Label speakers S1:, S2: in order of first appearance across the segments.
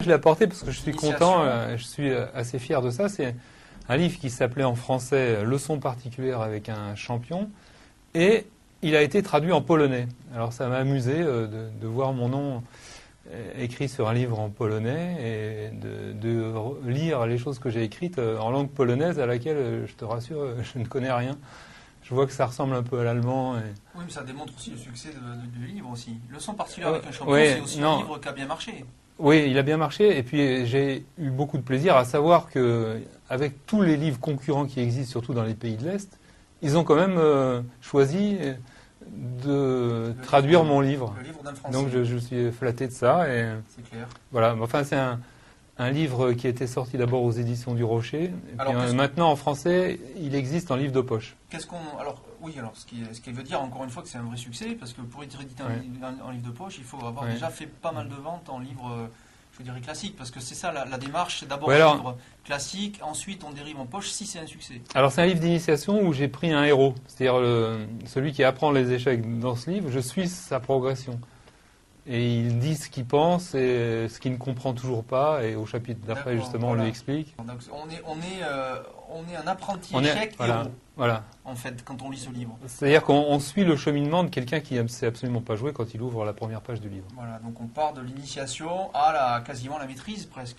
S1: l'ai apporté parce que je suis
S2: Initiation.
S1: content, je suis assez fier de ça. C'est un livre qui s'appelait en français Leçons particulières avec un champion et il a été traduit en polonais. Alors ça m'a amusé de voir mon nom écrit sur un livre en polonais et de lire les choses que j'ai écrites en langue polonaise à laquelle, je te rassure, je ne connais rien. Je vois que ça ressemble un peu à l'allemand.
S2: Oui, mais ça démontre aussi le succès du livre aussi. Leçon particulière avec un champion,
S1: ouais,
S2: c'est aussi
S1: non.
S2: un livre qui a bien marché.
S1: Oui, il a bien marché et puis j'ai eu beaucoup de plaisir à savoir que avec tous les livres concurrents qui existent, surtout dans les pays de l'Est, ils ont quand même choisi de traduire mon livre.
S2: Le livre d'un Français.
S1: Donc je suis flatté de ça et
S2: C'est clair.
S1: voilà. Enfin, c'est un livre qui a été sorti d'abord aux éditions du Rocher et
S2: Alors,
S1: puis maintenant en français, il existe en livre de poche.
S2: Alors oui, alors ce qui veut dire encore une fois que c'est un vrai succès, parce que pour être édité en livre de poche, il faut avoir déjà fait pas mal de ventes en livre, je dirais classique, parce que c'est ça la démarche, c'est d'abord un livre classique, ensuite on dérive en poche si c'est un succès.
S1: Alors c'est un livre d'initiation où j'ai pris un héros, c'est-à-dire celui qui apprend les échecs dans ce livre, je suis sa progression. Et il dit ce qu'il pense et ce qu'il ne comprend toujours pas, et au chapitre d'après justement on lui explique.
S2: Donc on est un apprenti échec héros.
S1: Voilà.
S2: En fait, quand on lit ce livre.
S1: C'est-à-dire qu'on suit le cheminement de quelqu'un qui ne sait absolument pas jouer quand il ouvre la première page du livre.
S2: Voilà, donc on part de l'initiation à quasiment la maîtrise presque.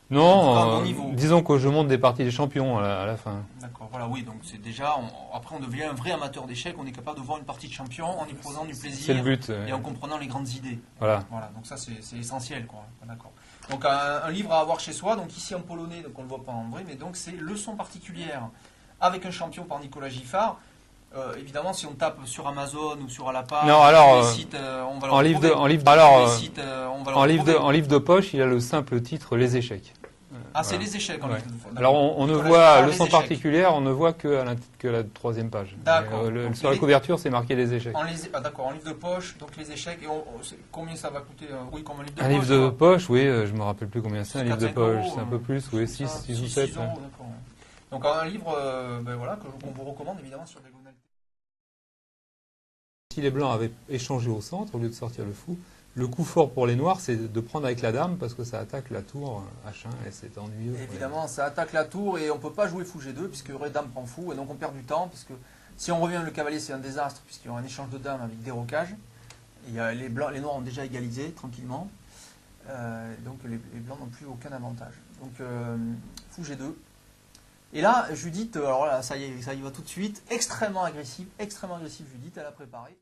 S1: Non, disons que je monte des parties des champions à la fin.
S2: D'accord, voilà, oui, donc c'est déjà, après on devient un vrai amateur d'échecs, on est capable de voir une partie de champion en y posant du plaisir.
S1: C'est le but.
S2: Et en comprenant les grandes idées.
S1: Voilà.
S2: Voilà, donc ça c'est essentiel, quoi. D'accord. Donc un livre à avoir chez soi, donc ici en polonais, donc on ne le voit pas en vrai, mais donc c'est Leçons particulières avec un champion par Nicolas Giffard. Évidemment, si on tape sur Amazon ou sur Alapa,
S1: non, alors,
S2: les sites, on va le
S1: en livre de poche, il a le simple titre Les échecs.
S2: Ah, c'est les échecs en livre de poche.
S1: Alors on ne voit leçon particulière, on ne voit que la troisième page.
S2: D'accord.
S1: Sur la couverture, c'est marqué les échecs.
S2: D'accord, en livre de poche, donc les échecs. Et combien ça va coûter Oui, comme un livre de poche.
S1: Un livre de poche, oui, je me rappelle plus combien c'est. Un livre de poche, c'est un peu plus, oui, 6 ou 7.
S2: 6 €, d'accord. Donc un livre, voilà, qu'on vous recommande évidemment sur Diagonal.
S1: Si les blancs avaient échangé au centre au lieu de sortir le fou, le coup fort pour les noirs, c'est de prendre avec la dame parce que ça attaque la tour H1 et c'est ennuyeux.
S2: Évidemment, ça attaque la tour et on ne peut pas jouer fou G2 puisque dame prend fou et donc on perd du temps parce que si on revient le cavalier, c'est un désastre puisqu'il y aura un échange de dames avec déroquage. Et les noirs ont déjà égalisé tranquillement. Donc les blancs n'ont plus aucun avantage. Donc fou G2. Et là, Judith, alors là, ça y va tout de suite, extrêmement agressive Judith, elle a préparé.